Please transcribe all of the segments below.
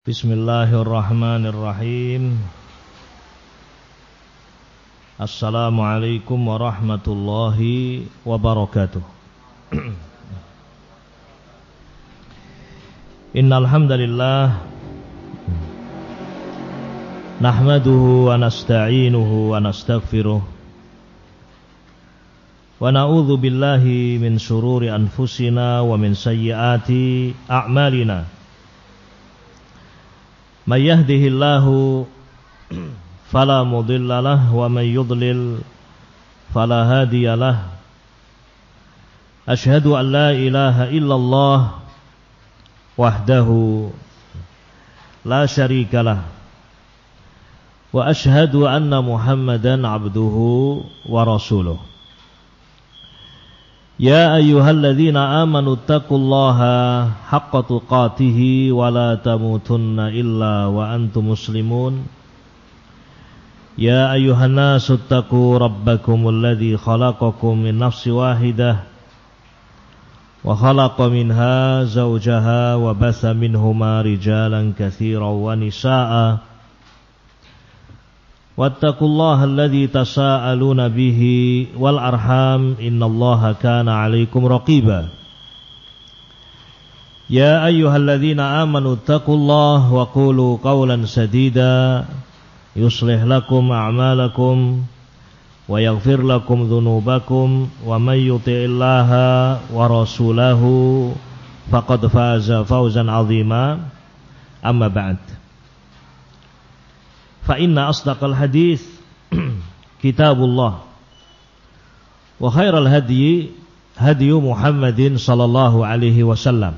Bismillahirrahmanirrahim. Assalamualaikum warahmatullahi wabarakatuh. Innal hamdalillah nahmaduhu wa nasta'inuhu wa nastaghfiruh wa na'udzu billahi min shururi anfusina wa min sayyiati a'malina. May yahdihillahu fala mudilla lahu wa may yudlil fala hadiya lahu. Asyhadu an la ilaha illallah wahdahu la syarika lah wa asyhadu anna Muhammadan abduhu wa rasuluh. Ya ayyuhalladzina amanu taqullaha haqqa tuqatih wa la tamutunna illa wa antum muslimun. Ya ayyuhan nasu taqu rabbakumul ladzi khalaqakum min nafsin wahidah wa khalaqa minha zawjaha wa batha minhuma rijalan katsiran wa nisaa'a. Wattaqullaha alladzi tasaaluna bihi wal arham innallaha kana 'alaikum raqiba. Ya ayyuhalladzina amanu taqullaha wa qulu qawlan sadida yuslih lakum a'malakum wa yaghfir lakum dhunubakum wa may yuti'illaha wa rasulahu faqad faza fawzan 'azima. Amma ba'd. Fa inna asdaqal hadits kitabullah wa khairal hadyi hadyu Muhammadin sallallahu alaihi wasallam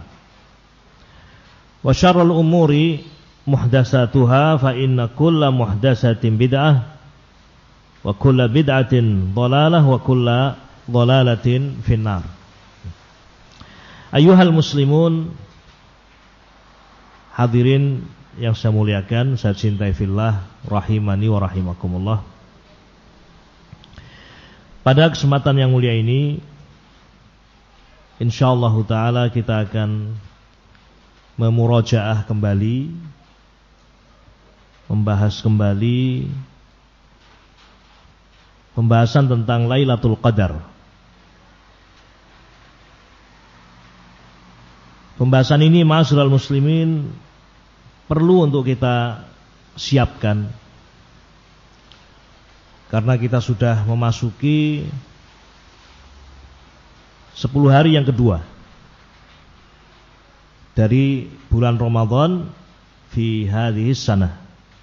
wa syarrul umuri muhdatsatuha fa inna kulla muhdatsatin bid'ah wa kulla bid'atin dhalalah wa kulla dhalalatin finnar. Ayyuhal muslimun, hadirin yang saya muliakan, saya cintai fillah, rahimani wa rahimakumullah. Pada kesempatan yang mulia ini, insyaallah ta'ala kita akan memurajaah kembali, membahas kembali pembahasan tentang Lailatul Qadar. Pembahasan ini, ma'asyiral muslimin, perlu untuk kita siapkan karena kita sudah memasuki 10 hari yang kedua dari bulan Ramadan fi hadhihi sanah,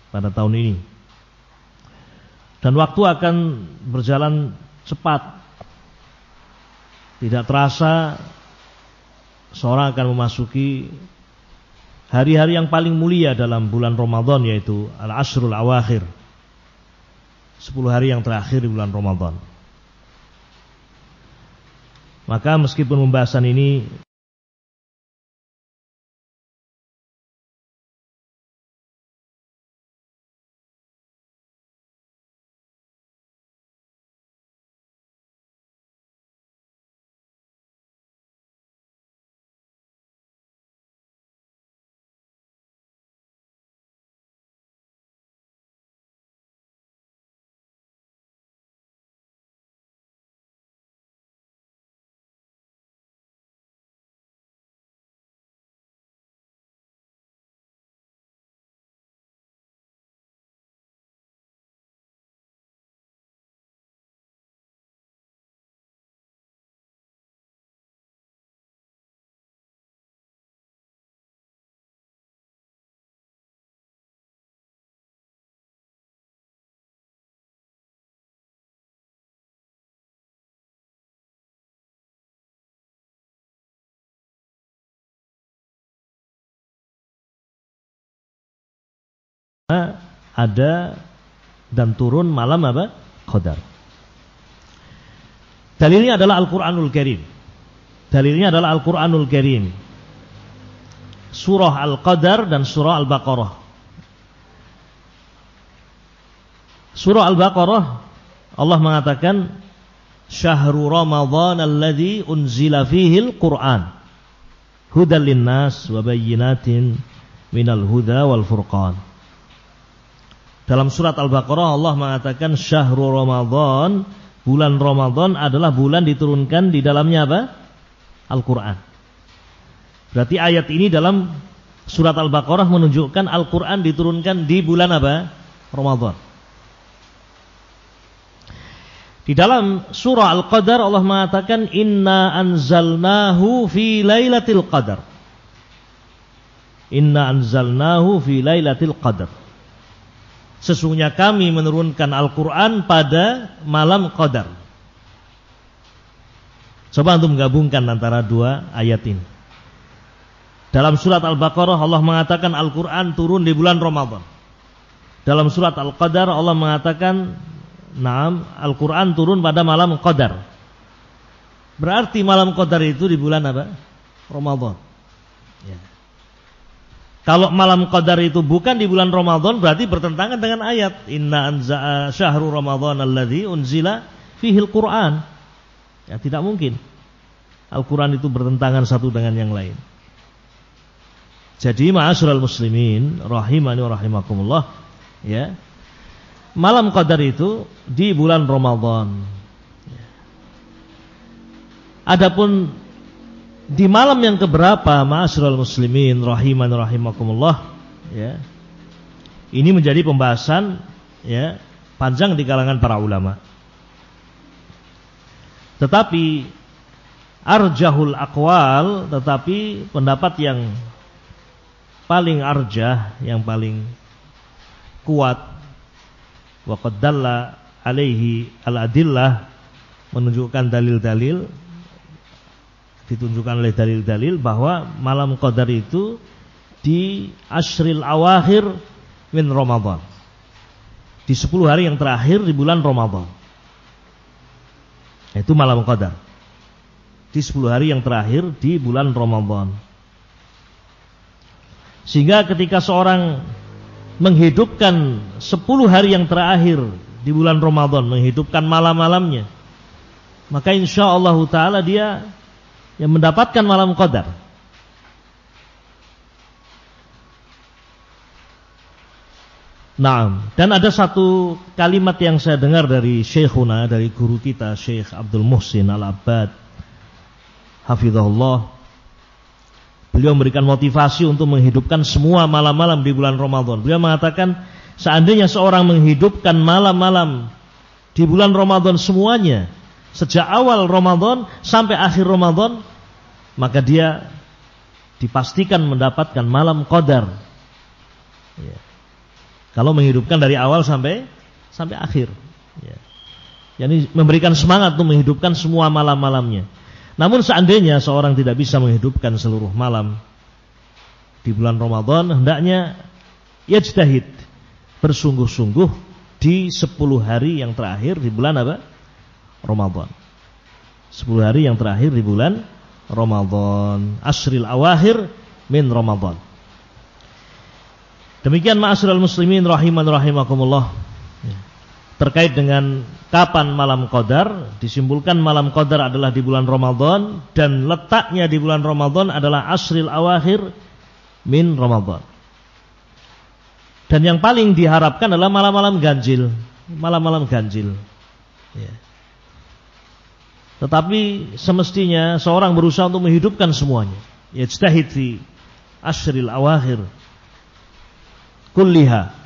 pada tahun ini, dan waktu akan berjalan cepat. Tidak terasa seorang akan memasuki hari-hari yang paling mulia dalam bulan Ramadan, yaitu al-ashrul awakhir, 10 hari yang terakhir di bulan Ramadan. Maka meskipun pembahasan ini ada dan turun malam apa? Qadar. Dalilnya adalah Al-Qur'anul Karim. Dalilnya adalah Al-Qur'anul Karim. Surah Al-Qadar dan surah Al-Baqarah. Surah Al-Baqarah, Allah mengatakan Syahrul Ramadhan alladzi unzila fihil Qur'an hudal linnas wa bayyinatin minal huda wal furqan. Dalam surat Al-Baqarah Allah mengatakan syahrul Ramadan, bulan Ramadan adalah bulan diturunkan di dalamnya apa? Al-Qur'an. Berarti ayat ini dalam surat Al-Baqarah menunjukkan Al-Qur'an diturunkan di bulan apa? Ramadan. Di dalam surah Al-Qadar Allah mengatakan inna anzalnahu fi lailatul qadar. Inna anzalnahu fi lailatul qadar. Sesungguhnya kami menurunkan Al-Qur'an pada malam Qadar. Coba antum gabungkan antara dua ayat ini. Dalam surat Al-Baqarah Allah mengatakan Al-Qur'an turun di bulan Ramadan. Dalam surat Al-Qadar Allah mengatakan Al-Qur'an turun pada malam Qadar. Berarti malam Qadar itu di bulan apa? Ramadan. Ya. Kalau malam Qadar itu bukan di bulan Ramadan, berarti bertentangan dengan ayat inna anza syahrul Ramadan alladzi unzila fihil Qur'an. Ya, tidak mungkin Al-Qur'an itu bertentangan satu dengan yang lain. Jadi ma'asyiral muslimin rahimani wa rahimakumullah, ya. Malam Qadar itu di bulan Ramadan. Adapun di malam yang keberapa ma'asyiral muslimin rahimani wa rahimakumullah, ya. Ini menjadi pembahasan, ya, panjang di kalangan para ulama. Tetapi arjahul aqwal, tetapi pendapat yang paling arjah, yang paling kuat, wa qad dalla alaihi al-adillah, menunjukkan dalil-dalil, ditunjukkan oleh dalil-dalil bahwa malam Qadar itu di ashril awakhir min Ramadan, di 10 hari yang terakhir di bulan Ramadan. Itu malam Qadar di 10 hari yang terakhir di bulan Ramadan. Sehingga ketika seorang menghidupkan 10 hari yang terakhir di bulan Ramadan, menghidupkan malam-malamnya, maka insyaallah ta'ala dia yang mendapatkan malam Qadar. Naam, dan ada satu kalimat yang saya dengar dari Syekhuna, dari guru kita Syekh Abdul Muhsin Al-Abbad hafizahullah. Beliau memberikan motivasi untuk menghidupkan semua malam-malam di bulan Ramadan. Beliau mengatakan seandainya seorang menghidupkan malam-malam di bulan Ramadan semuanya, sejak awal Ramadan sampai akhir Ramadan, maka dia dipastikan mendapatkan malam Qadar. Ya. Kalau menghidupkan dari awal sampai akhir. Ya. Yani memberikan semangat untuk menghidupkan semua malam-malamnya. Namun seandainya seorang tidak bisa menghidupkan seluruh malam di bulan Ramadan, hendaknya yajtahid, bersungguh-sungguh di 10 hari yang terakhir di bulan apa? Ramadan. 10 hari yang terakhir di bulan Ramadan, ashril awakhir min Ramadan. Demikian ma'asyiral muslimin rahiman rahimakumullah. Terkait dengan kapan malam Qadar, disimpulkan malam Qadar adalah di bulan Ramadan, dan letaknya di bulan Ramadan adalah ashril awakhir min Ramadan. Dan yang paling diharapkan adalah malam-malam ganjil, malam-malam ganjil. Ya. Tetapi semestinya seorang berusaha untuk menghidupkan semuanya. Yajtahid fi ashril awakhir kulliha.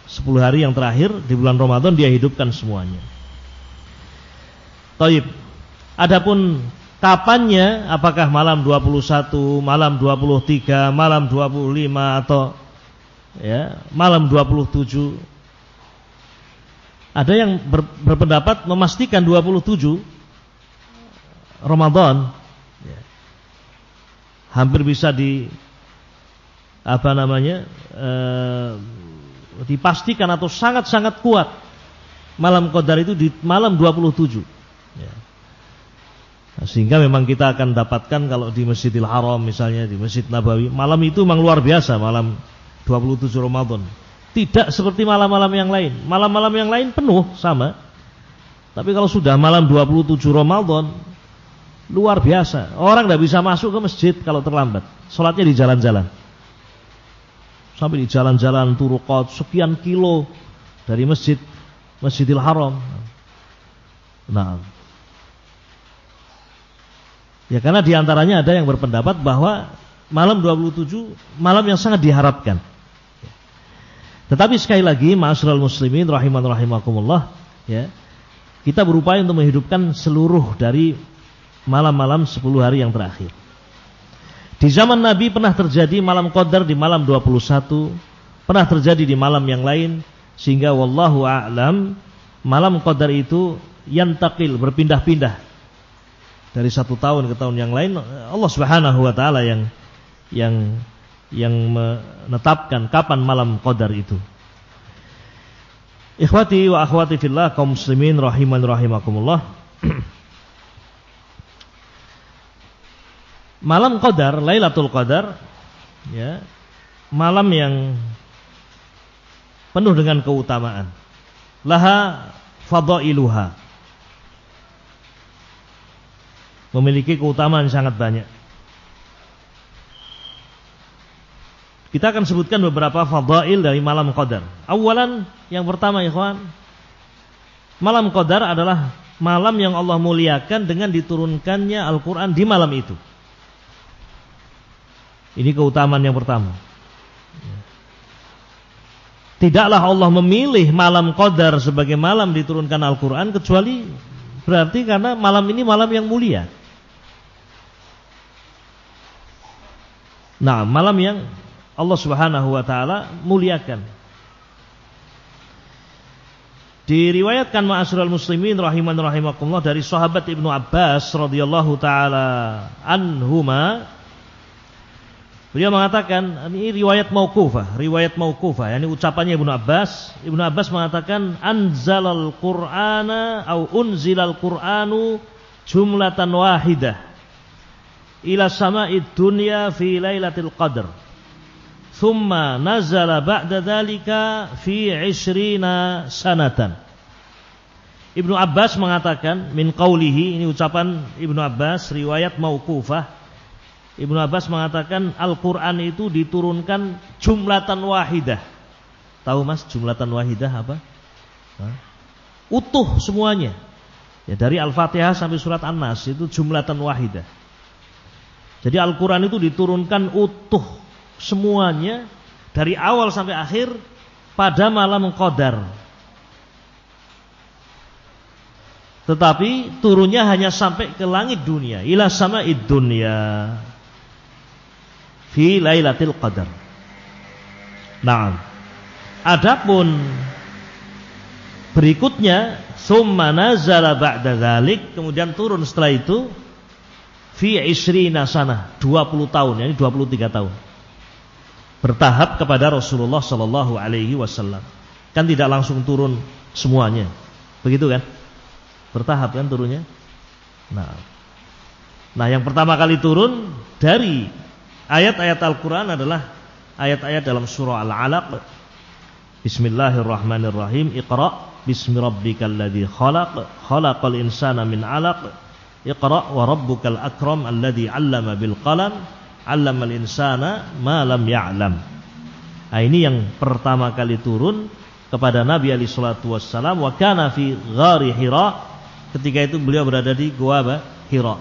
10 hari yang terakhir di bulan Ramadan dia hidupkan semuanya. Taib. Adapun kapannya, apakah malam 21, malam 23, malam 25 atau ya, malam 27? Ada yang berpendapat memastikan 27 Ramadan. Ya. Hampir bisa dipastikan atau sangat-sangat kuat malam Qadar itu di malam 27. Ya. Nah, sehingga memang kita akan dapatkan kalau di Masjidil Haram misalnya, di Masjid Nabawi, malam itu memang luar biasa, malam 27 Ramadan. Tidak seperti malam-malam yang lain. Malam-malam yang lain penuh sama. Tapi kalau sudah malam 27 Ramadan, luar biasa. Orang tidak bisa masuk ke masjid kalau terlambat. Sholatnya di jalan-jalan. sampai di jalan-jalan turuqat sekian kilo dari Masjidil Haram. Nah, ya karena diantaranya ada yang berpendapat bahwa malam 27 malam yang sangat diharapkan. Tetapi sekali lagi, ma'asyiral muslimin rahiman rahimakumullah, ya, kita berupaya untuk menghidupkan seluruh dari malam-malam 10 hari yang terakhir. Di zaman Nabi pernah terjadi malam Qadar di malam 21, pernah terjadi di malam yang lain, sehingga wallahu a'lam malam Qadar itu yantaqil, berpindah-pindah dari satu tahun ke tahun yang lain. Allah Subhanahu wa taala yang menetapkan kapan malam Qadar itu. Ikhwati wa akhwati fillah, kaum muslimin rahiman rahimakumullah. Malam Qadar, Lailatul Qadar, ya, malam yang penuh dengan keutamaan. Laha fadailuha, memiliki keutamaan sangat banyak. Kita akan sebutkan beberapa fadail dari malam Qadar. Awalan, yang pertama ikhwan, malam Qadar adalah malam yang Allah muliakan dengan diturunkannya Al-Quran di malam itu. Ini keutamaan yang pertama. Tidaklah Allah memilih malam Qadar sebagai malam diturunkan Al-Quran kecuali berarti karena malam ini malam yang mulia. Nah, malam yang Allah Subhanahu wa taala muliakan. Diriwayatkan ma'asyiral muslimin rahiman rahimakumullah dari sahabat Ibnu Abbas radhiyallahu taala anhuma. Beliau mengatakan, ini riwayat mauqufah, yakni ucapannya Ibnu Abbas. Ibnu Abbas mengatakan, anzalal Qur'ana au unzilal Qur'anu jumlatan wahidah ila sama'id dunya fi lailatul qadr. Thumma nazala ba'da dhalika fi 20 sanatan. Ibnu Abbas mengatakan, min qawlihi, ini ucapan Ibnu Abbas, riwayat mauqufah. Ibnu Abbas mengatakan Al-Quran itu diturunkan jumlatan wahidah. Tahu mas jumlatan wahidah apa? Utuh semuanya, ya, dari Al-Fatihah sampai surat An-Nas itu jumlatan wahidah. Jadi Al-Quran itu diturunkan utuh semuanya dari awal sampai akhir pada malam Qadar. Tetapi turunnya hanya sampai ke langit dunia, ila sama'id dunya fi lailatul qadar. Nah, adapun berikutnya summa nazala ba'da dzalik, kemudian turun setelah itu fi 20 sanah, 20 tahun, yakni 23 tahun. Bertahap kepada Rasulullah sallallahu alaihi wasallam. Kan tidak langsung turun semuanya. Begitu kan? Bertahap kan turunnya. Nah, yang pertama kali turun dari ayat-ayat Al-Quran adalah ayat-ayat dalam surah Al-Alaq. Bismillahirrahmanirrahim. Iqra' bismi rabbikal ladzi khalaq, khalaqal insana min 'alaq. Iqra' wa rabbukal akram alladzi 'allama bil qalam, 'allamal insana ma lam ya'lam. Nah, ini yang pertama kali turun kepada Nabi alaihi salatu wassalam. Wa kana fi ghari Hira, ketika itu beliau berada di gua Hira.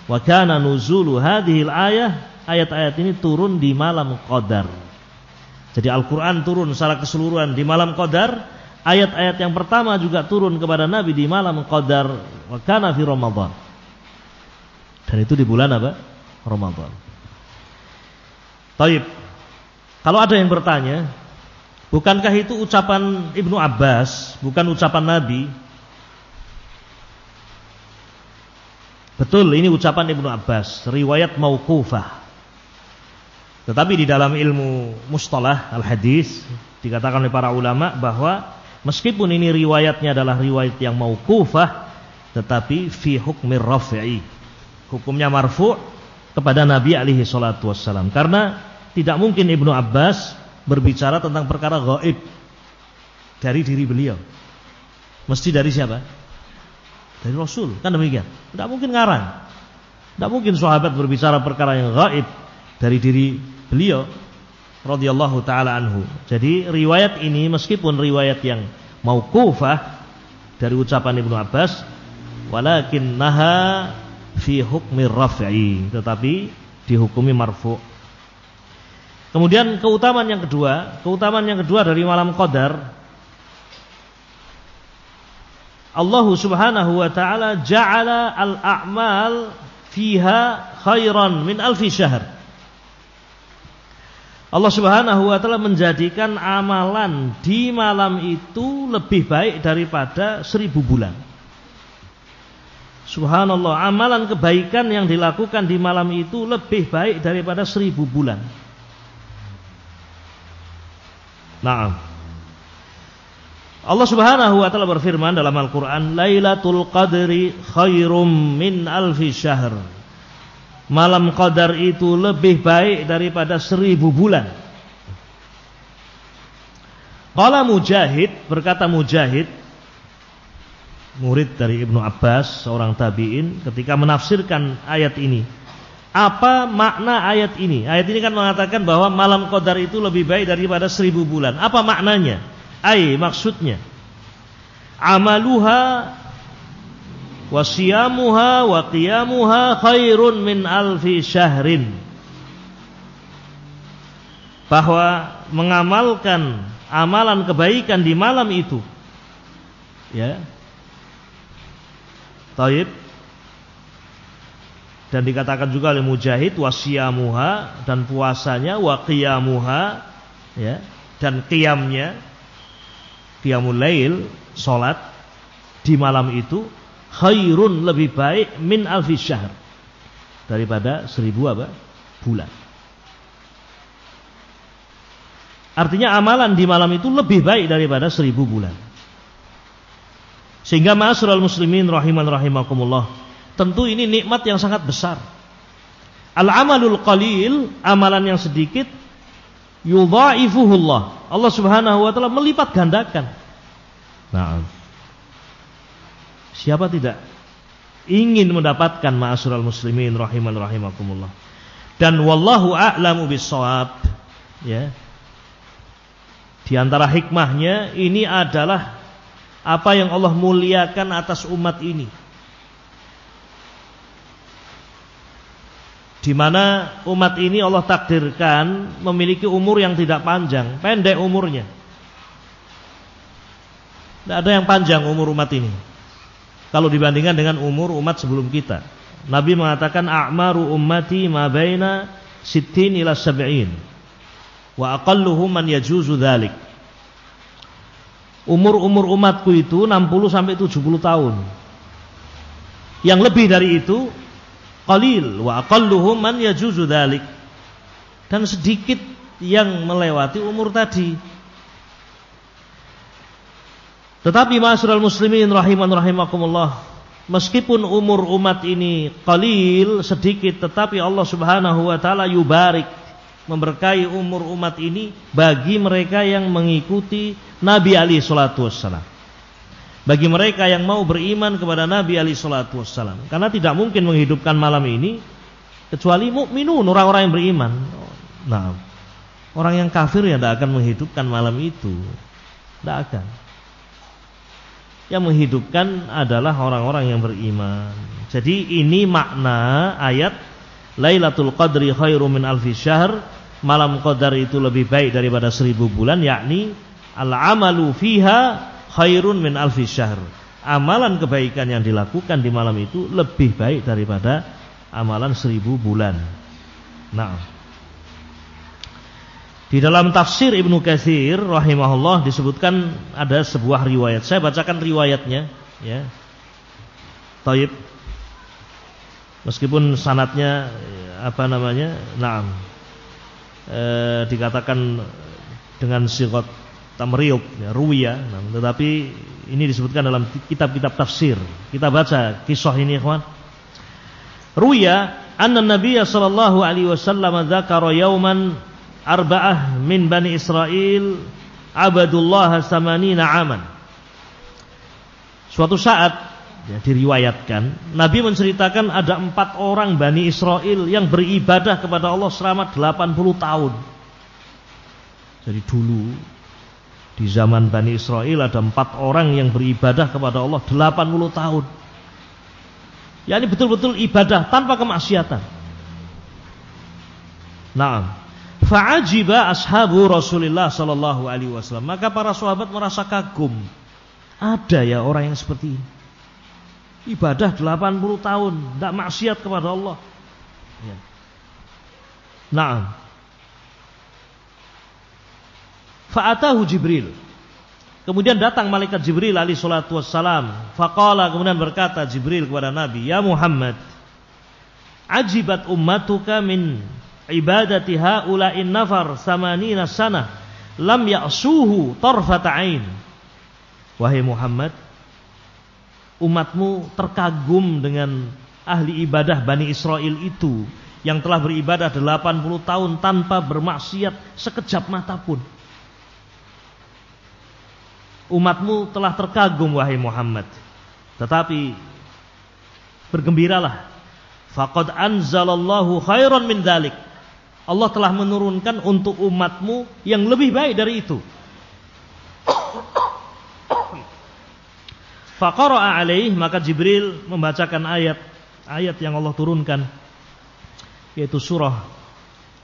Wa kana nuzulu hadhil ayah, ayat-ayat ini turun di malam Qadar. Jadi Al-Quran turun secara keseluruhan di malam Qadar. Ayat-ayat yang pertama juga turun kepada Nabi di malam Qadar. Wa kana fi Ramadan. Dan itu di bulan apa? Ramadan. Taib. Kalau ada yang bertanya, bukankah itu ucapan Ibnu Abbas, bukan ucapan Nabi? Betul, ini ucapan Ibnu Abbas, riwayat mauqufah. Tetapi di dalam ilmu mustalah al-hadis dikatakan oleh para ulama bahwa meskipun ini riwayatnya adalah riwayat yang mauqufah, tetapi fi hukmir raf'i, hukumnya marfu' kepada Nabi alaihi salatu wassalam. Karena tidak mungkin Ibnu Abbas berbicara tentang perkara gaib dari diri beliau. Mesti dari siapa? Dari Rasul, kan demikian. Tidak mungkin ngarang. Tidak mungkin sahabat berbicara perkara yang gaib dari diri beliau. radhiyallahu taala anhu. Jadi riwayat ini meskipun riwayat yang mauqufah dari ucapan Ibnu Abbas, walakinnaha fi hukmi raf'i, tetapi dihukumi marfu'. Kemudian keutamaan yang kedua dari malam qadar, Allah Subhanahu wa taala ja'ala al-a'mal fiha khairan min alfi syahr. Allah Subhanahu wa taala menjadikan amalan di malam itu lebih baik daripada 1000 bulan. Subhanallah, amalan kebaikan yang dilakukan di malam itu lebih baik daripada 1000 bulan. Naam. Allah Subhanahu wa taala berfirman dalam Al-Qur'an, "Lailatul Qadri khairum min alfi syahr." Malam qadar itu lebih baik daripada 1000 bulan. Qala Mujahid, berkata Mujahid, murid dari Ibnu Abbas, seorang tabi'in, ketika menafsirkan ayat ini. Apa makna ayat ini? Ayat ini kan mengatakan bahwa malam qadar itu lebih baik daripada 1000 bulan. Apa maknanya? Maksudnya amaluha wa siyamuha wa qiyamuha khairun min alfi syahrin. Bahwa mengamalkan amalan kebaikan di malam itu, ya, taib. Dan dikatakan juga oleh Mujahid wa siyamuha, dan puasanya, wa qiyamuha, ya, dan qiyamnya, qiyamul lail, salat di malam itu, khairun, lebih baik, min alfi syahr, daripada 1000 bulan. Artinya amalan di malam itu lebih baik daripada 1000 bulan. Sehingga ma'asyiral muslimin rahiman rahimakumullah, tentu ini nikmat yang sangat besar. Al-amalul qalil, amalan yang sedikit, yudha'ifuhullah, Allah Subhanahu wa taala melipat gandakan. Nah, siapa tidak ingin mendapatkan ma'asyiral muslimin rahiman rahimakumullah. Dan wallahu a'lamu bis-shawab, ya. Di antara hikmahnya ini adalah apa yang Allah muliakan atas umat ini, di mana umat ini Allah takdirkan memiliki umur yang tidak panjang, pendek umurnya. Tidak ada yang panjang umur umat ini kalau dibandingkan dengan umur umat sebelum kita. Nabi mengatakan a'maru ummati ma baina 60 ila 70 wa aqalluhum man yajuzu dzalik. Umur umatku itu 60 sampai 70 tahun. Yang lebih dari itu qalil, wa aqalluhum man yajuzu dzalik. Dan sedikit yang melewati umur tadi. Tetapi ma'asyiral muslimin rahiman rahimakumullah, meskipun umur umat ini qalil, sedikit, tetapi Allah Subhanahu wa taala yubarik, memberkahi umur umat ini bagi mereka yang mengikuti Nabi alaihi salatu wassalam. Bagi mereka yang mau beriman kepada Nabi alaihi salatu wassalam. Karena tidak mungkin menghidupkan malam ini kecuali mukminun, orang-orang yang beriman. Nah, orang yang kafir ya tidak akan menghidupkan malam itu. Tidak akan. Yang menghidupkan adalah orang-orang yang beriman. Jadi ini makna ayat Lailatul Qadri khairum min alfi syahr, malam qadar itu lebih baik daripada 1000 bulan, yakni al-amalu fiha khairun min alfi syahr. Amalan kebaikan yang dilakukan di malam itu lebih baik daripada amalan 1000 bulan. Nah, di dalam tafsir Ibnu Katsir rahimahullah disebutkan ada sebuah riwayat. Saya bacakan riwayatnya, ya. Thayyib. Meskipun sanadnya dikatakan dengan sigat tamriyub, ya, ruwiya, tetapi ini disebutkan dalam kitab-kitab tafsir. Kita baca kisah ini, ikhwan. Ruwiya anna Nabiyya sallallahu alaihi wasallam dzakara yauman arba'ah min Bani Israel abadullah samanina aman. Suatu saat, ya, diriwayatkan Nabi menceritakan ada 4 orang Bani Israel yang beribadah kepada Allah selama 80 tahun. Jadi dulu di zaman Bani Israel ada 4 orang yang beribadah kepada Allah 80 tahun. Ya ini betul-betul ibadah tanpa kemaksiatan. Naam. Fa'ajiba ashabu Rasulullah sallallahu alaihi wasallam. Maka para sahabat merasa kagum. Ada ya orang yang seperti ini. Ibadah 80 tahun, tidak maksiat kepada Allah. Ya. Naam. Fa'atahu Jibril. Kemudian datang malaikat Jibril alaihi salatu wassalam. Faqala, kemudian berkata Jibril kepada Nabi, "Ya Muhammad, ajibat ummatuka min ibadati haula'in nafar 80 sanah lam ya'suhu tarfata ain." Wahai Muhammad, umatmu terkagum dengan ahli ibadah Bani Israel itu yang telah beribadah 80 tahun tanpa bermaksiat sekejap mata pun. Umatmu telah terkagum wahai Muhammad. Tetapi bergembiralah, faqad anzalallahu khairan min dzalik. Allah telah menurunkan untuk umatmu yang lebih baik dari itu. Faqara'a alaih, maka Jibril membacakan ayat yang Allah turunkan, yaitu surah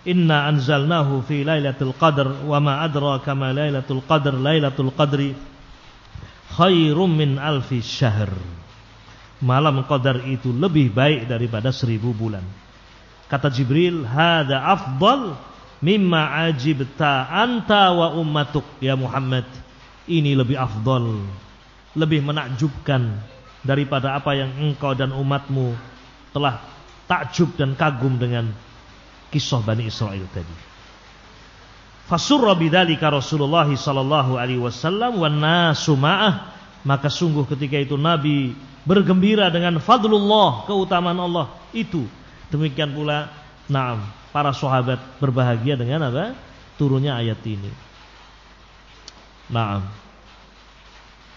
Inna anzalnahu fi lailatul qadr wa ma adraka ma lailatul qadr lailatul qadri khairum min alfi syahr. Malam qadar itu lebih baik daripada 1000 bulan. Kata Jibril, hada afdal mimma ajibta anta wa ummatuk ya Muhammad. Ini lebih afdal, lebih menakjubkan daripada apa yang engkau dan umatmu telah takjub dan kagum dengan kisah Bani Israel tadi. Fasurra bidzalika Rasulullah sallallahu alaihi wasallam wan nasu ma'ah, maka sungguh ketika itu Nabi bergembira dengan fadlullah, keutamaan Allah itu. Demikian pula para sahabat berbahagia dengan apa? Turunnya ayat ini.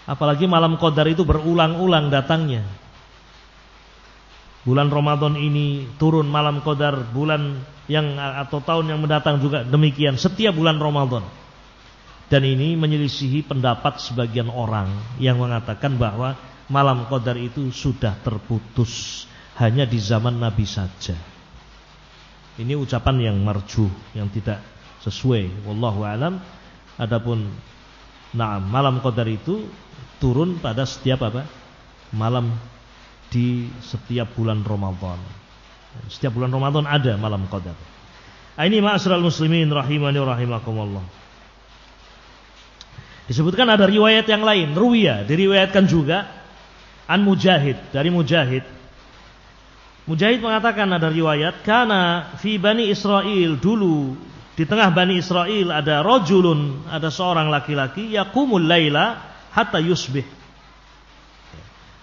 Apalagi malam qadar itu berulang-ulang datangnya. Bulan Ramadan ini turun malam qadar, bulan yang atau tahun yang mendatang juga demikian, setiap bulan Ramadan. Dan ini menyelisihi pendapat sebagian orang yang mengatakan bahwa malam qadar itu sudah terputus, hanya di zaman Nabi saja. Ini ucapan yang marjuh, yang tidak sesuai. Wallahu alam. Adapun malam qadar itu turun pada setiap malam di setiap bulan Ramadan. Setiap bulan Ramadan ada malam qadar. Ini ma'asyiral muslimin rahimani wa rahimakumullah. Disebutkan ada riwayat yang lain, ruwiya, diriwayatkan juga an Mujahid, dari Mujahid. Mujahid mengatakan ada riwayat, kana fi Bani Israel, dulu di tengah Bani Israel ada rajulun, ada seorang laki-laki, yaqumul laila hatta yusbih.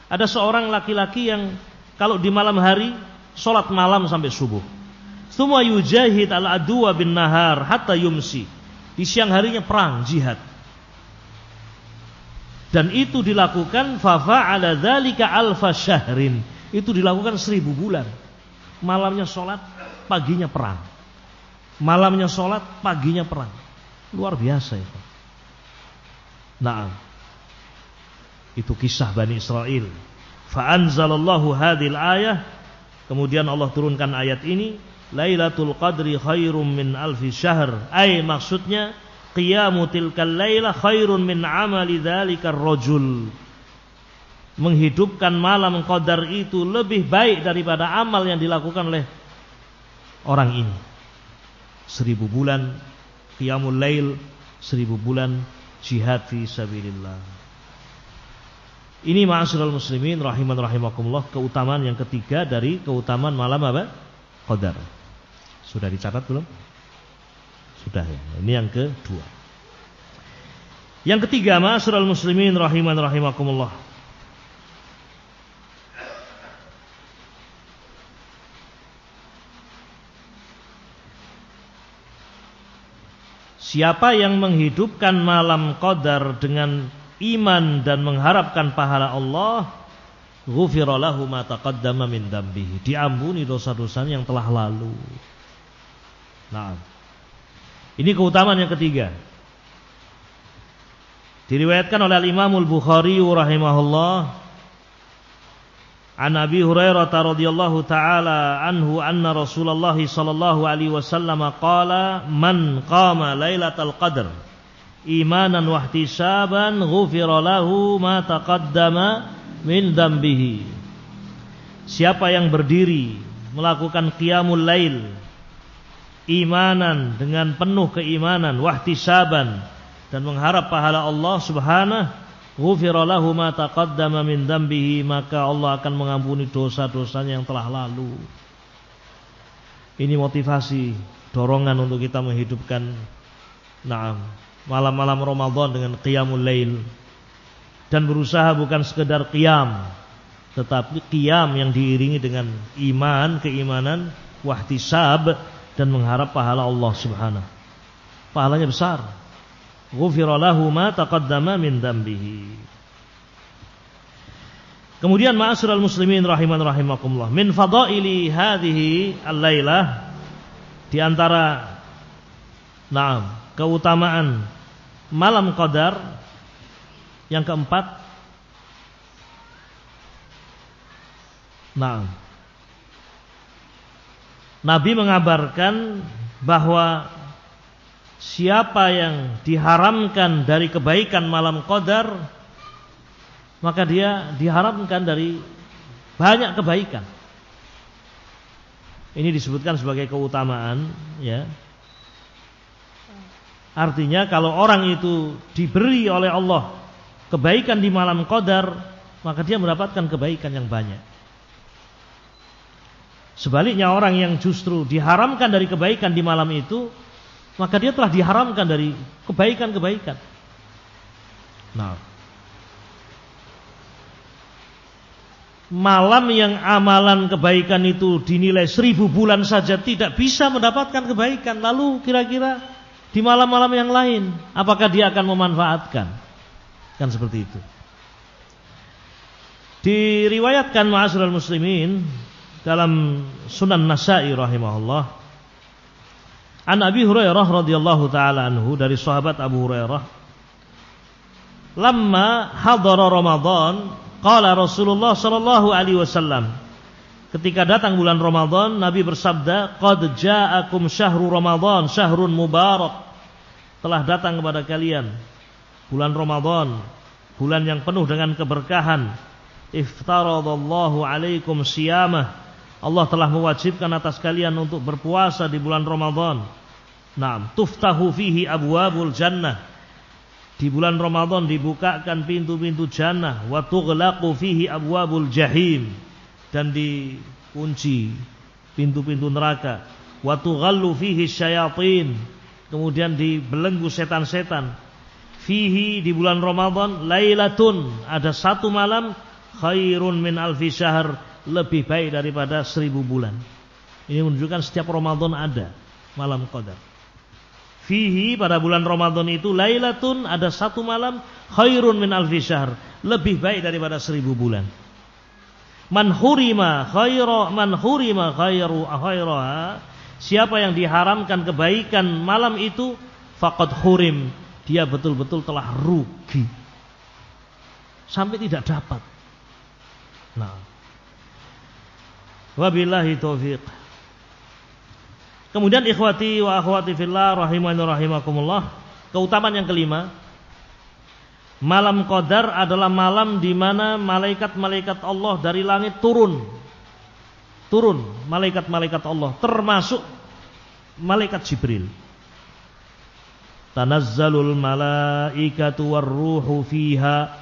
Ada seorang laki-laki yang kalau di malam hari salat malam sampai subuh. Tsumma yujahid al-aduwa bin nahar hatta yumsi. Di siang harinya perang, jihad. Dan itu dilakukan fa fa'ala dzalika alfa syahrin. Itu dilakukan 1000 bulan. Malamnya salat, paginya perang. Malamnya salat, paginya perang. Luar biasa itu. Itu kisah Bani Israel. Fa anzalallahu hadhil ayah, kemudian Allah turunkan ayat ini, Lailatul Qadri khairum min alfi syahr. Maksudnya qiyamu tilkal laila khairun min amali dzalikar rajul. Menghidupkan malam qadar itu lebih baik daripada amal yang dilakukan oleh orang ini. 1000 bulan qiyamul lail, 1000 bulan jihad fi sabilillah. Ini ma'asyiral muslimin rahiman rahimakumullah, keutamaan yang ketiga dari keutamaan malam qadar. Sudah dicatat belum? Sudah ya. Ini yang kedua. Yang ketiga, ma'asyiral muslimin rahiman rahimakumullah, siapa yang menghidupkan malam qadar dengan iman dan mengharapkan pahala Allah, ghufira lahu ma taqaddama min dambihi, diampuni dosa-dosanya yang telah lalu. Ini keutamaan yang ketiga. Diriwayatkan oleh Imam Al-Bukhari rahimahullah an Abi Hurairah radhiyallahu taala anhu anna Rasulullah sallallahu alaihi wasallam qala man qama lailatal qadr imanan wa ihtisaban ghufira lahu ma taqaddama min dambihi. Siapa yang berdiri melakukan qiyamul lail imanan dengan penuh keimanan wa ihtisaban dan mengharap pahala Allah Subhanahu, ghufira lahu ma taqaddama min dambihi, maka Allah akan mengampuni dosa-dosanya yang telah lalu. Ini motivasi, dorongan untuk kita menghidupkan malam-malam Ramadan dengan qiyamul lail, dan berusaha bukan sekedar qiyam, tetapi qiyam yang diiringi dengan iman, keimanan, wahtisab, dan mengharap pahala Allah Subhanahu. Pahalanya besar. Ghufira lahu ma taqaddama min dambihi. Kemudian ma'asyiral muslimin rahiman rahimakumullah, min fadaili hadhihi al-lailah, di antara keutamaan malam qadar yang keempat, Nabi mengabarkan bahwa siapa yang diharamkan dari kebaikan malam qadar, maka dia diharamkan dari banyak kebaikan. Ini disebutkan sebagai keutamaan, ya. Artinya kalau orang itu diberi oleh Allah kebaikan di malam qadar, maka dia mendapatkan kebaikan yang banyak. Sebaliknya orang yang justru diharamkan dari kebaikan di malam itu, maka dia telah diharamkan dari kebaikan-kebaikan. Malam yang amalan kebaikan itu dinilai 1000 bulan saja tidak bisa mendapatkan kebaikan, lalu kira-kira di malam-malam yang lain apakah dia akan memanfaatkan? Kan seperti itu. Diriwayatkan ma'asyiral muslimin dalam Sunan Nasa'i rahimahullah an Abi Hurairah radhiyallahu taala anhu, dari sahabat Abu Hurairah, lamma hadara Ramadan qala Rasulullah sallallahu alaihi wasallam, ketika datang bulan Ramadan Nabi bersabda, qad ja'akum syahru Ramadan syahrun mubarak, telah datang kepada kalian bulan Ramadan, bulan yang penuh dengan keberkahan. Iftaradallahu alaikum siyamah, Allah telah mewajibkan atas kalian untuk berpuasa di bulan Ramadan. Tuftahu fihi abwabul jannah, di bulan Ramadan dibukakan pintu-pintu jannah. Wa tughlaqu fihi abwabul jahim, dan dikunci pintu-pintu neraka. Wa tughallu fihi syayatin, kemudian dibelenggu setan-setan. Fihi, di bulan Ramadan, lailatun, ada satu malam, khairun min alfi syahr, lebih baik daripada 1000 bulan. Ini menunjukkan setiap Ramadan ada malam qadar. Fihi, pada bulan Ramadan itu, lailatun, ada satu malam, khairun min alfi syahr, lebih baik daripada 1000 bulan. Man hurima khairaha, siapa yang diharamkan kebaikan malam itu, faqad hurim, dia betul-betul telah rugi sampai tidak dapat. Wabillahi taufiq. Kemudian ikhwati wa akhwati fillah rahimani rahimakumullah, keutamaan yang kelima, malam qadar adalah malam di mana malaikat-malaikat Allah dari langit turun malaikat-malaikat Allah, termasuk malaikat Jibril. Tanazzalul malaikatu warruhu fiha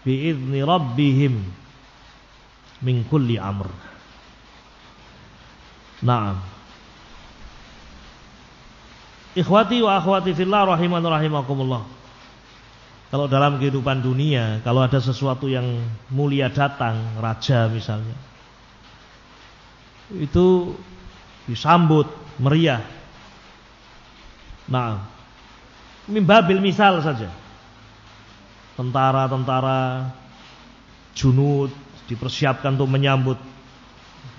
biizni rabbihim min kulli amr. Ikhwati wa akhwati fillah rahimani rahimakumullah. Kalau dalam kehidupan dunia, kalau ada sesuatu yang mulia datang, raja misalnya, itu disambut meriah. Mimbabil misal saja, tentara-tentara junud dipersiapkan untuk menyambut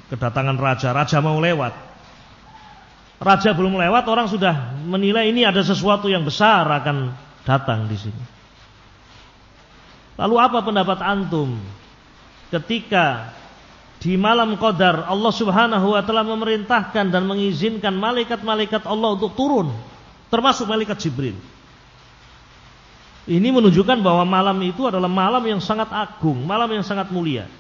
kedatangan raja. Raja mau lewat, raja belum lewat, orang sudah menilai ini ada sesuatu yang besar akan datang di sini. Lalu apa pendapat antum ketika di malam Qadar Allah Subhanahu wa taala memerintahkan dan mengizinkan malaikat-malaikat Allah untuk turun, termasuk malaikat Jibril. Ini menunjukkan bahwa malam itu adalah malam yang sangat agung, malam yang sangat mulia.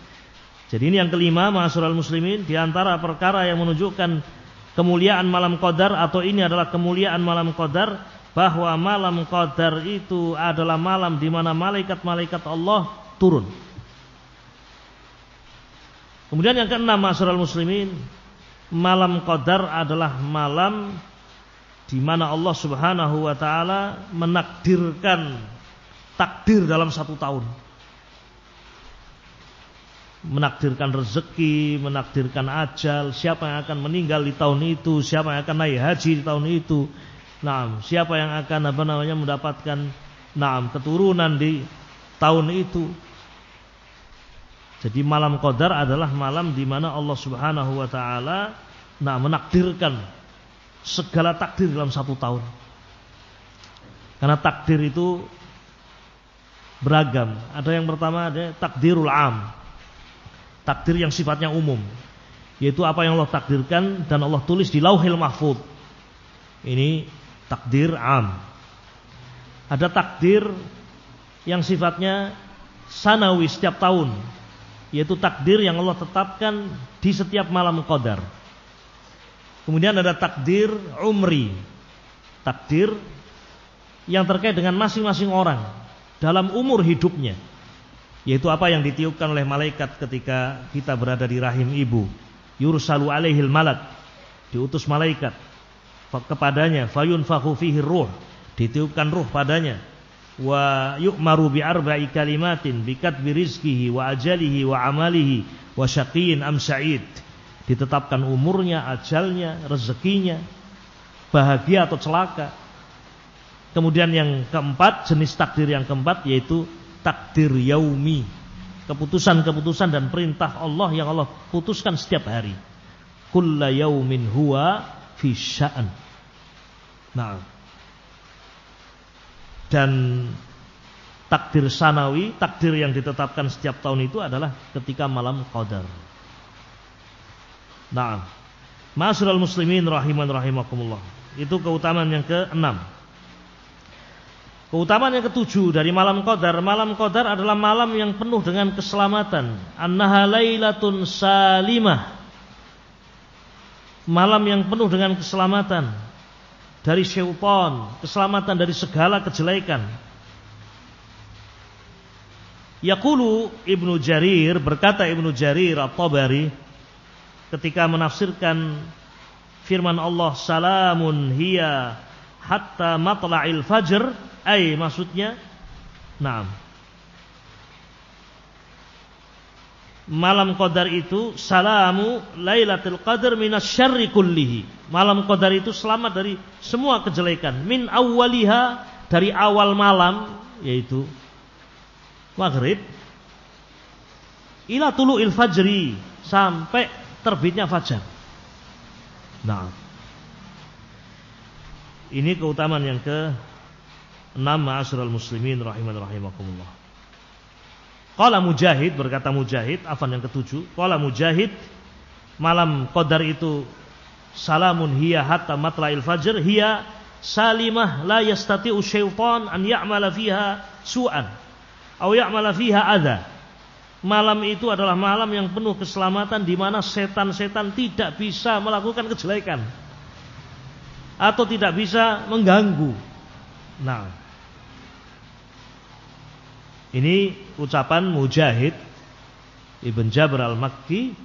Jadi ini yang kelima, ma'asyiral muslimin, di antara perkara yang menunjukkan kemuliaan malam Qadar, atau ini adalah kemuliaan malam Qadar, bahwa malam Qadar itu adalah malam di mana malaikat-malaikat Allah turun. Kemudian yang keenam, ma'asyiral muslimin, malam Qadar adalah malam di mana Allah Subhanahu wa taala menakdirkan takdir dalam satu tahun. Menakdirkan rezeki, menakdirkan ajal, siapa yang akan meninggal di tahun itu, siapa yang akan naik haji di tahun itu. Nah, siapa yang akan mendapatkan keturunan di tahun itu. Jadi malam Qadar adalah malam di mana Allah Subhanahu wa taala menakdirkan segala takdir dalam satu tahun. Karena takdir itu beragam. Ada yang pertama, ada takdirul am. Takdir yang sifatnya umum, yaitu apa yang Allah takdirkan dan Allah tulis di Lauhil Mahfuz. Ini takdir am. Ada takdir yang sifatnya sanawi, setiap tahun, yaitu takdir yang Allah tetapkan di setiap malam Qadar. Kemudian ada takdir umri, takdir yang terkait dengan masing-masing orang dalam umur hidupnya, yaitu apa yang ditiupkan oleh malaikat ketika kita berada di rahim ibu. Yursalu alaihil malak, diutus malaikat kepadanya, fayunfakhu fihi ruh, ditiupkan ruh padanya. Wa yu'maru bi arba'i kalimatin bikatbi rizkihi wa ajalihi wa amalihi wa syaqiyyin am sa'id. Ditetapkan umurnya, ajalnya, rezekinya, bahagia atau celaka. Kemudian yang keempat, jenis takdir yang keempat, yaitu takdir yaumi, keputusan-keputusan dan perintah Allah yang Allah putuskan setiap hari. Kulla yaumin huwa fi sya'an. Nah, dan takdir sanawi, takdir yang ditetapkan setiap tahun itu adalah ketika malam Qadar. Nah, ma'asyiral muslimin rahiman rahimakumullah. Itu keutamaan yang keenam. Keutamaan yang ketujuh dari malam Qadar. Malam Qadar adalah malam yang penuh dengan keselamatan. Annaha lailatun salimah. Malam yang penuh dengan keselamatan dari syaitan, keselamatan dari segala kejelekan. Yaqulu Ibnu Jarir, berkata Ibnu Jarir At-Tabari ketika menafsirkan firman Allah, salamun hiya hatta matla'il fajr, maksudnya, malam Qadar itu salamu lailatul qadar minasyarri kullihi. Malam Qadar itu selamat dari semua kejelekan. Min awwaliha, dari awal malam, yaitu maghrib, ila tulu'il fajri, sampai terbitnya fajar. Nah, ini keutamaan yang ke-6, ma'asyiral muslimin rahiman rahimakumullah. Qala Mujahid, berkata Mujahid, afan yang ketujuh, qala Mujahid, malam Qadar itu salamun hiya hatta matla'il fajr, hiya salimah la yastati'u syaitan an ya'mala fiha su'an aw ya'mala fiha adha. Malam itu adalah malam yang penuh keselamatan, di mana setan-setan tidak bisa melakukan kejelekan atau tidak bisa mengganggu. Nah, ini ucapan Mujahid Ibn Jabr al-Makki,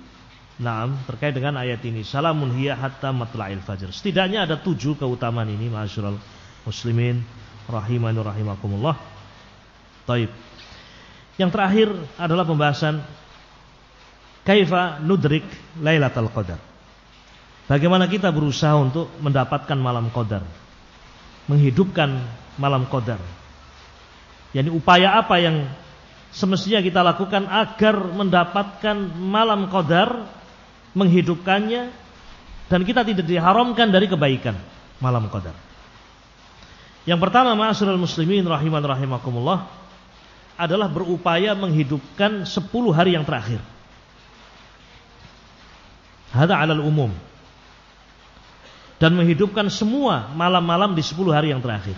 terkait dengan ayat ini, salamun hiya hatta matla'il fajr. Setidaknya ada 7 keutamaan ini, ma'asyiral muslimin rahimani rahimakumullah. Taib. Yang terakhir adalah pembahasan kaifa nudrik Lailatul Qadar. Bagaimana kita berusaha untuk mendapatkan malam Qadar, menghidupkan malam Qadar. Yani upaya apa yang semestinya kita lakukan agar mendapatkan malam Qadar, menghidupkannya, dan kita tidak diharamkan dari kebaikan malam Qadar. Yang pertama, ma'asyiral muslimin rahiman rahimakumullah, adalah berupaya menghidupkan 10 hari yang terakhir. Hada 'alal umum. Dan menghidupkan semua malam-malam di 10 hari yang terakhir.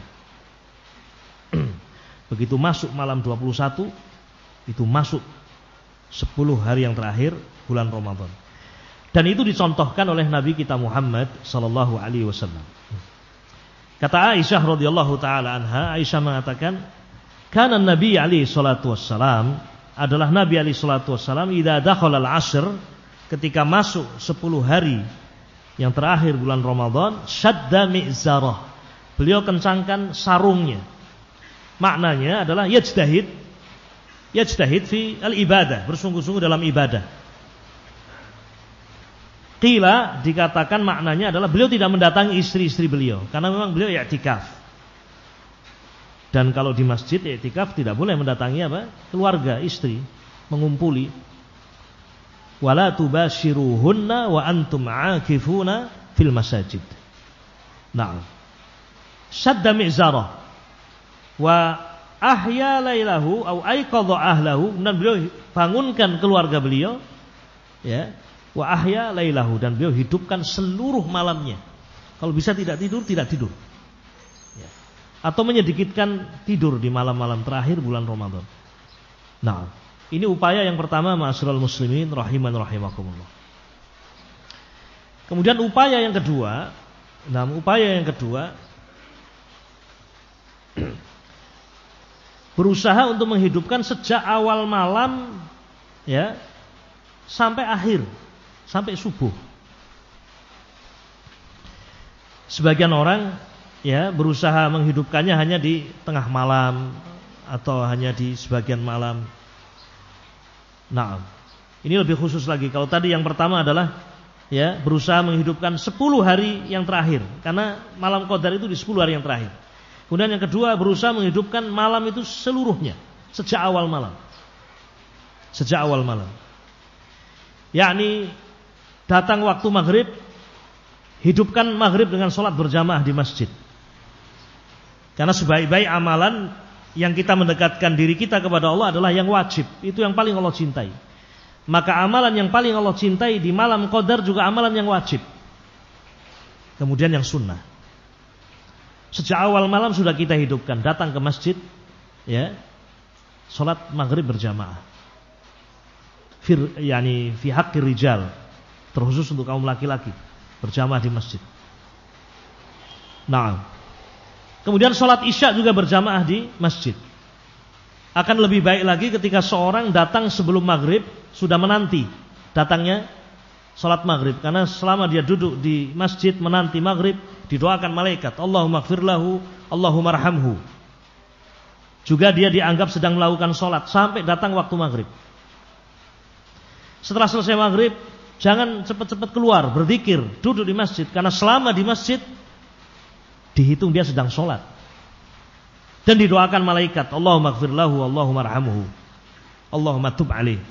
Begitu masuk malam 21, itu masuk 10 hari yang terakhir bulan Ramadan. Dan itu dicontohkan oleh Nabi kita Muhammad sallallahu alaihi wasallam. Kata Aisyah radhiyallahu taala anha, Aisyah mengatakan, "Kana Nabi alaihi salatu wassalam, adalah Nabi alaihi salatu wassalam idza dakhala al-'ashr, ketika masuk 10 hari yang terakhir bulan Ramadan, syadda mi'zarah. Beliau kencangkan sarungnya. Maknanya adalah yajtahid fi al-ibadah, bersungguh-sungguh dalam ibadah. Qila, dikatakan maknanya adalah beliau tidak mendatangi istri-istri beliau, karena memang beliau i'tikaf. Dan kalau di masjid i'tikaf tidak boleh mendatangi apa? Keluarga, istri, mengumpuli. Wala tubashiruhunna wa antum 'akifuna fil masajid. Nah, syadda mi'zarah wa ahya lailahu au aiqadha ahlahu, dan beliau bangunkan keluarga beliau, ya. Wa ahya lailahu, dan beliau hidupkan seluruh malamnya. Kalau bisa tidak tidur, tidak tidur. Ya. Atau menyedikitkan tidur di malam-malam terakhir bulan Ramadan. Nah, ini upaya yang pertama, ma'asyiral muslimin rahiman rahimakumullah. Kemudian upaya yang kedua, berusaha untuk menghidupkan sejak awal malam, ya, sampai akhir, sampai subuh. Sebagian orang, ya, berusaha menghidupkannya hanya di tengah malam atau hanya di sebagian malam. Nah, ini lebih khusus lagi. Kalau tadi yang pertama adalah, ya, berusaha menghidupkan 10 hari yang terakhir, karena malam Qadar itu di 10 hari yang terakhir. Kemudian yang kedua, berusaha menghidupkan malam itu seluruhnya, sejak awal malam. Sejak awal malam. Yakni datang waktu maghrib, hidupkan maghrib dengan sholat berjamaah di masjid. Karena sebaik-baik amalan yang kita mendekatkan diri kita kepada Allah adalah yang wajib. Itu yang paling Allah cintai. Maka amalan yang paling Allah cintai di malam Qadar juga amalan yang wajib. Kemudian yang sunnah. Sejak awal malam sudah kita hidupkan, datang ke masjid, ya, sholat maghrib berjamaah. Fi haqqir rijal, terkhusus untuk kaum laki-laki, berjamaah di masjid. Nah, kemudian sholat isya juga berjamaah di masjid. Akan lebih baik lagi ketika seorang datang sebelum maghrib, sudah menanti datangnya sholat maghrib. Karena selama dia duduk di masjid menanti maghrib, didoakan malaikat, Allahumma ighfir lahu, Allahumma arhamhu. Juga dia dianggap sedang melakukan sholat sampai datang waktu maghrib. Setelah selesai maghrib, jangan cepat-cepat keluar, berzikir, duduk di masjid. Karena selama di masjid dihitung dia sedang sholat. Dan didoakan malaikat, Allahumma ighfir lahu, Allahumma arhamhu, Allahumma tub alaih.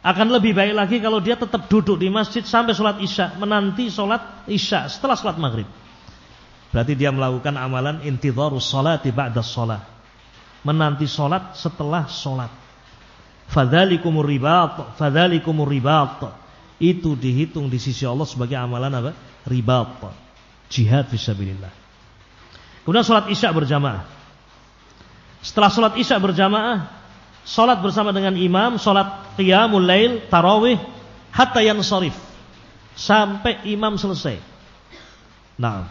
Akan lebih baik lagi kalau dia tetap duduk di masjid sampai sholat isya, menanti sholat isya setelah sholat maghrib. Berarti dia melakukan amalan intidharus sholati ba'da sholat, menanti sholat setelah sholat. Fadzalikumur ribat, itu dihitung di sisi Allah sebagai amalan apa? Ribat, jihad fisabilillah. Kemudian sholat isya berjamaah. Setelah sholat isya berjamaah, sholat bersama dengan imam, sholat qiyamul lail, tarawih, hatta yansharif, sampai imam selesai. Nah,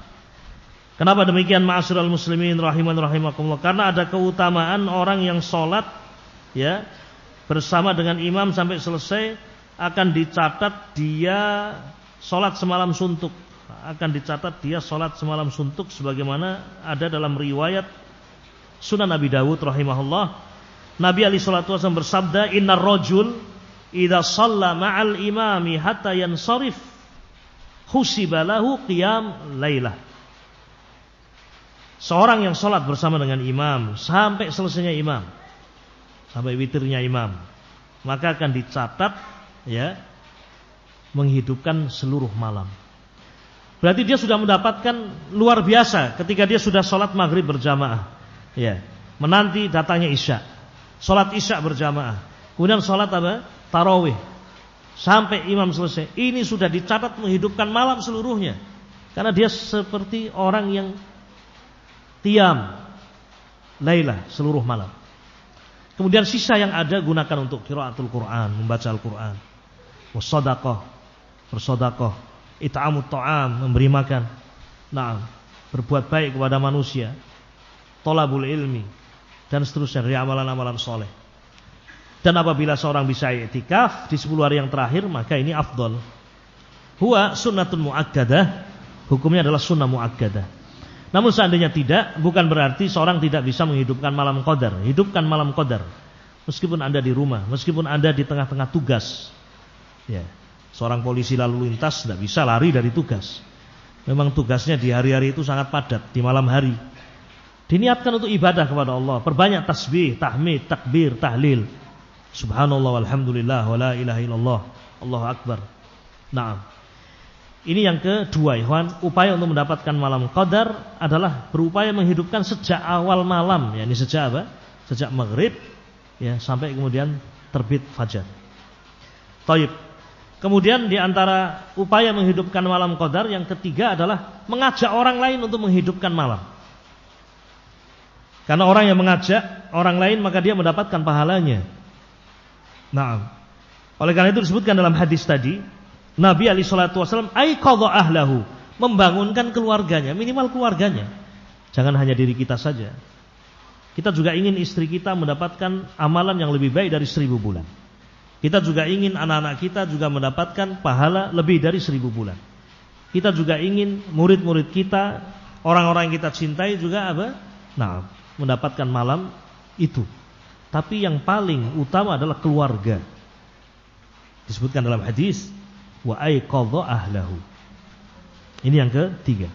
kenapa demikian ma'asyiral muslimin rahiman rahimakumullah? Karena ada keutamaan orang yang sholat, ya, bersama dengan imam sampai selesai, akan dicatat dia sholat semalam suntuk. Akan dicatat dia sholat semalam suntuk, sebagaimana ada dalam riwayat Sunan Abi Dawud rahimahullah. Nabi alaihi salatu wasallam bersabda, innar rajul idza shalla ma'al imami hatta yansharif husiba lahu qiyam lailah. Seorang yang sholat bersama dengan imam sampai selesainya imam, sampai witirnya imam, maka akan dicatat, ya, menghidupkan seluruh malam. Berarti dia sudah mendapatkan luar biasa ketika dia sudah sholat maghrib berjamaah. Ya, menanti datangnya Isya. Salat Isya berjamaah. Kemudian salat apa? Tarawih. Sampai imam selesai. Ini sudah dicatat menghidupkan malam seluruhnya. Karena dia seperti orang yang qiyam lailah seluruh malam. Kemudian sisa yang ada gunakan untuk qiraatul Quran, membaca Al-Quran. Wassadaqah, bersedekah, it'amut ta'am, memberi makan. Nah, berbuat baik kepada manusia, thalabul ilmi, dan seterusnya dari amalan-amalan soleh. Dan apabila seorang bisa i'tikaf di 10 hari yang terakhir, maka ini afdal. Huwa sunnatun mu'akkadah, hukumnya adalah sunnah mu'akkadah. Namun seandainya tidak, bukan berarti seorang tidak bisa menghidupkan malam qadar. Hidupkan malam qadar, meskipun Anda di rumah, meskipun Anda di tengah-tengah tugas. Ya, seorang polisi lalu lintas tidak bisa lari dari tugas. Memang tugasnya di hari-hari itu sangat padat, di malam hari. Diniatkan untuk ibadah kepada Allah, perbanyak tasbih, tahmid, takbir, tahlil. Subhanallah walhamdulillah wala ilaha illallah, Allahu akbar. Nah, ini yang kedua, ikhwan, upaya untuk mendapatkan malam qadar adalah berupaya menghidupkan sejak awal malam, yakni sejak apa? Sejak maghrib ya sampai kemudian terbit fajar. Taib. Kemudian di antara upaya menghidupkan malam qadar yang ketiga adalah mengajak orang lain untuk menghidupkan malam. Karena orang yang mengajak orang lain maka dia mendapatkan pahalanya. Nah, oleh karena itu disebutkan dalam hadis tadi, Nabi alaihi salatu wasallam aiqadha ahlahu, membangunkan keluarganya, minimal keluarganya. Jangan hanya diri kita saja. Kita juga ingin istri kita mendapatkan amalan yang lebih baik dari 1000 bulan. Kita juga ingin anak-anak kita juga mendapatkan pahala lebih dari 1000 bulan. Kita juga ingin murid-murid kita, orang-orang yang kita cintai juga apa? Nah, mendapatkan malam itu. Tapi yang paling utama adalah keluarga. Disebutkan dalam hadis, wa aiqadha ahlahu. Ini yang ketiga.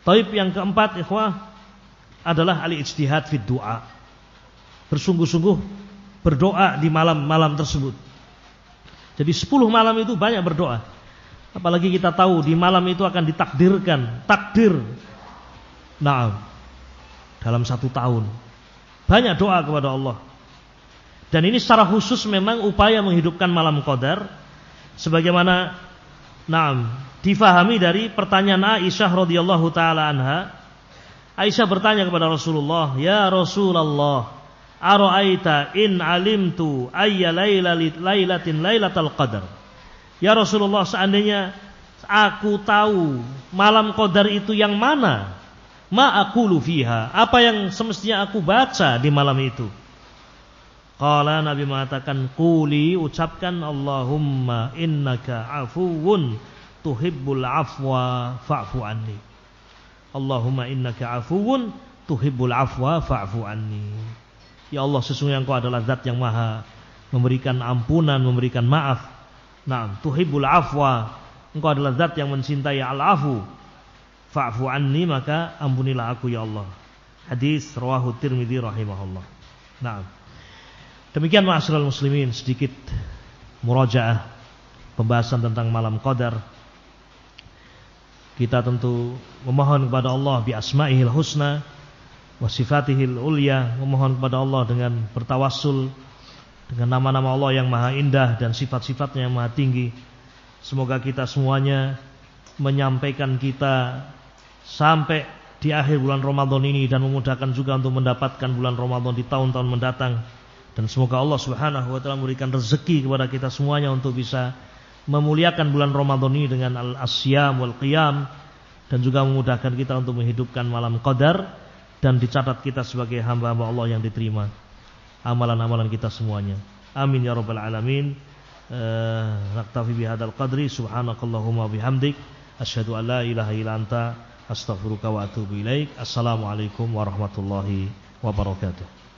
Taib yang keempat, ikhwah, adalah al-ijtihad fid du'a. Bersungguh-sungguh berdoa di malam-malam tersebut. Jadi 10 malam itu banyak berdoa. Apalagi kita tahu di malam itu akan ditakdirkan takdir. Nah, dalam 1 tahun. Banyak doa kepada Allah. Dan ini secara khusus memang upaya menghidupkan malam qadar sebagaimana difahami dari pertanyaan Aisyah radhiyallahu taala anha. Aisyah bertanya kepada Rasulullah, "Ya Rasulullah, ara'aita in alimtu ayya lailatin lailatul qadar?" Ya Rasulullah, seandainya aku tahu malam qadar itu yang mana, ma aqulu fiha, apa yang semestinya aku baca di malam itu? Qala, Nabi mengatakan, quli, ucapkan, Allahumma innaka afuwun tuhibbul afwa fa'fu anni. Allahumma innaka afuwun tuhibbul afwa fa'fu anni. Ya Allah, sesungguhnya Engkau adalah zat yang maha memberikan ampunan, memberikan maaf. Naam, tuhibbul afwa, Engkau adalah zat yang mencintai al-afu. Fa'fu anni, maka ampunilah aku ya Allah. Hadis rawahu Tirmidzi rahimahullah. Naam. Demikian ma'asyiral muslimin, sedikit murajaah pembahasan tentang malam qadar. Kita tentu memohon kepada Allah bi asma'ihil husna wa sifatihil ulya, memohon kepada Allah dengan bertawassul dengan nama-nama Allah yang maha indah dan sifat-sifatnya yang maha tinggi. Semoga kita semuanya menyampaikan kita sampai di akhir bulan Ramadan ini dan memudahkan juga untuk mendapatkan bulan Ramadan di tahun-tahun mendatang. Dan semoga Allah Subhanahu wa taala memberikan rezeki kepada kita semuanya untuk bisa memuliakan bulan Ramadan ini dengan al-asyam wal qiyam, dan juga memudahkan kita untuk menghidupkan malam qadar dan dicatat kita sebagai hamba-hamba Allah yang diterima amalan-amalan kita semuanya. Amin ya rabbal alamin. Naktafi bihadzal qadri, subhanakallahumma bihamdik, asyhadu an la ilaha illa anta, astaghfiruka wa atubu ilaik. Assalamualaikum warahmatullahi wabarakatuh.